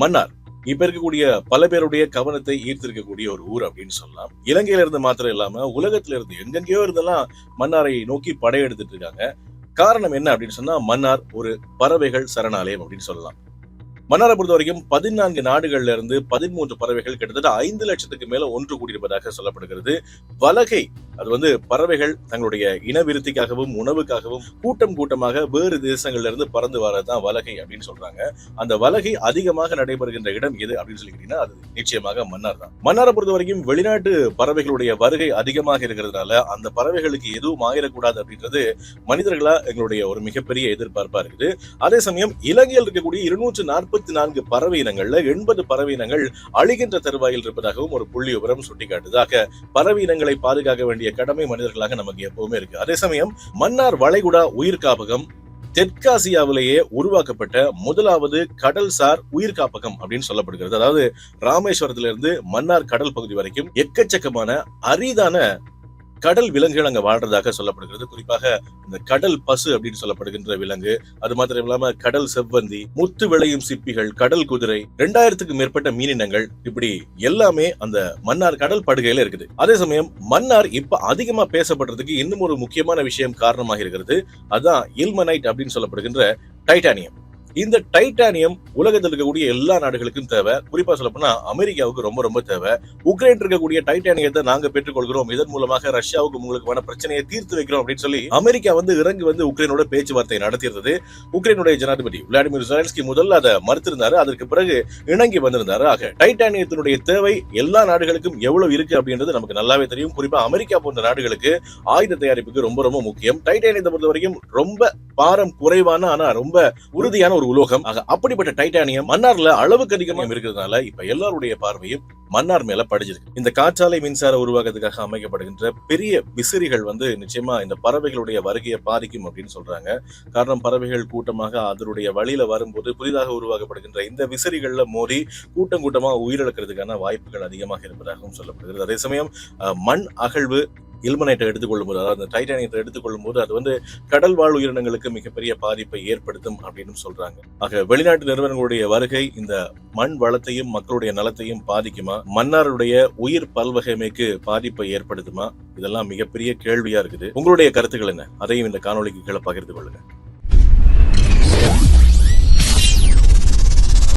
மன்னார் இப்ப இருக்கக்கூடிய பல பேருடைய கவனத்தை ஈர்த்திருக்கக்கூடிய ஒரு ஊர் அப்படின்னு சொல்லலாம். இலங்கையில இருந்து மாத்திரம் இல்லாம உலகத்துல இருந்து எங்கெங்கயோ இருந்தெல்லாம் மன்னாரை நோக்கி படையெடுத்துட்டு இருக்காங்க. காரணம் என்ன அப்படின்னு சொன்னா, மன்னார் ஒரு பறவைகள் சரணாலயம் அப்படின்னு சொல்லலாம். மன்னாரை பொறுத்த வரைக்கும் 14 நாடுகள்ல இருந்து 13 பறவைகள் கிட்டத்தட்ட 5 லட்சத்துக்கு மேல ஒன்று கூடியிருப்பதாக சொல்லப்படுகிறது. வலகை, அது பறவைகள் தங்களுடைய இனவிருத்திக்காகவும் உணவுக்காகவும் கூட்டம் கூட்டமாக வேறு தேசங்கள்ல இருந்து பறந்து வரதான் வலகை அப்படின்னு சொல்றாங்க. அந்த வலகை அதிகமாக நடைபெறுகின்ற இடம் எது அப்படின்னு சொல்லிக்கிட்டீங்கன்னா அது நிச்சயமாக மன்னார் தான். மன்னாரை பொறுத்த வரைக்கும் வெளிநாட்டு பறவைகளுடைய வருகை அதிகமாக இருக்கிறதுனால அந்த பறவைகளுக்கு எதுவும் ஆயிடக்கூடாது அப்படின்றது மனிதர்களா எங்களுடைய ஒரு மிகப்பெரிய எதிர்பார்ப்பா இருக்குது. அதே சமயம் இலங்கையில் இருக்கக்கூடிய 244 பறவை இனங்கள்ல 80 பறவை இனங்கள் அழிகின்ற தருவாயில் இருப்பதாகவும் ஒரு புள்ளி விவரம் சுட்டிக்காட்டுதாக பறவை இனங்களை பாதுகாக்க வேண்டிய கடமை மனிதர்களாக நமக்கு எப்பவுமே இருக்கு. அதே சமயம் மன்னார் வளைகுடா உயிர் காப்பகம் தெற்காசியாவிலேயே உருவாக்கப்பட்ட முதலாவது கடல்சார் உயிர் காப்பகம் அப்படின்னு சொல்லப்படுகிறது. அதாவது ராமேஸ்வரத்திலிருந்து மன்னார் கடல் பகுதி வரைக்கும் எக்கச்சக்கமான அரிதான கடல் விலங்குகள் அங்க வாழ்றதாக சொல்லப்படுகிறது. குறிப்பாக இந்த கடல் பசு அப்படின்னு சொல்லப்படுகின்ற விலங்கு, அது மாத்திரம் இல்லாம கடல் செவ்வந்தி, முத்து விளையும் சிப்பிகள், கடல் குதிரை, 2000க்கும் மேற்பட்ட மீனினங்கள், இப்படி எல்லாமே அந்த மன்னார் கடல் படுகையில இருக்குது. அதே சமயம் மன்னார் இப்ப அதிகமா பேசப்படுறதுக்கு இன்னும் ஒரு முக்கியமான விஷயம் காரணமாக இருக்கிறது. அதுதான் இல்மனைட் அப்படின்னு சொல்லப்படுகின்ற டைட்டானியம். இந்த டைட்டானியம் உலகத்தில் இருக்கக்கூடிய எல்லா நாடுகளுக்கும் தேவை. குறிப்பா சொல்ல போனா அமெரிக்காவுக்கு ரொம்ப ரொம்ப தேவை. உக்ரைன் இருக்கக்கூடிய டைட்டானியத்தை நாங்க பெற்றுக்கொள்கிறோம், இதன் மூலமாக ரஷ்யாவுக்கு உங்களுக்கு பிரச்சனையை தீர்த்து வைக்கிறோம் அப்படின்னு சொல்லி அமெரிக்கா இறங்கி உக்ரைனோட பேச்சுவார்த்தை நடத்தியிருந்தது. உக்ரைனுடைய ஜனாதிபதி விளாடிமிர் ஜெலன்ஸ்கி முதல்ல அதை மறுத்திருந்தாரு, அதற்கு பிறகு இணங்கி வந்திருந்தாரு. ஆக டைட்டானியத்தினுடைய தேவை எல்லா நாடுகளுக்கும் எவ்வளவு இருக்கு அப்படின்றது நமக்கு நல்லாவே தெரியும். குறிப்பா அமெரிக்கா போன்ற நாடுகளுக்கு ஆயுத தயாரிப்புக்கு ரொம்ப ரொம்ப முக்கியம். டைட்டானியத்தை பொறுத்த வரைக்கும் ரொம்ப பாரம் குறைவான ஆனா ரொம்ப உறுதியான ஒரு உலோகம். அப்படிப்பட்ட டைட்டானியம் மன்னார்ல அளவுக்கு அதிகமாக இருக்கிறதுனால இப்ப எல்லாருடைய பார்வையும் மன்னார் மேல படிஞ்சிருக்கு. இந்த காற்றாலை மின்சார உருவாக்கத்துக்காக அமைக்கப்படுகின்ற பெரிய விசிறிகள் நிச்சயமா இந்த பறவைகளுடைய வருகையை பாதிக்கும் அப்படின்னு சொல்றாங்க. காரணம், பறவைகள் கூட்டமாக அதனுடைய வழியில வரும்போது புதிதாக உருவாக்கப்படுகின்ற இந்த விசிறிகள்ல மோதி கூட்டம் கூட்டமா உயிரிழக்கிறதுக்கான வாய்ப்புகள் அதிகமாக இருப்பதாகவும் சொல்லப்படுகிறது. அதே சமயம் மண் அகழ்வு இல்மனைட்டை எடுத்துக்கொள்ளும் போது, அதாவது டைட்டானியத்தை எடுத்துக்கொள்ளும் போது அது கடல் வாழ் உயிரினங்களுக்கு மிகப்பெரிய பாதிப்பை ஏற்படுத்தும் அப்படின்னு சொல்றாங்க. ஆக வெளிநாட்டு நிறுவனங்களுடைய வருகை இந்த மண் வளத்தையும் மக்களுடைய நலத்தையும் பாதிக்குமா, மன்னாருடைய உயிர் பல்வகைமைக்கு பாதிப்பை ஏற்படுத்துமா, இதெல்லாம் மிகப்பெரிய கேள்வியா இருக்குது. உங்களுடைய கருத்துக்கள் என்ன? அதையும் இந்த காணொலிக்கு கீழே பகிர்ந்து கொள்ளுங்க.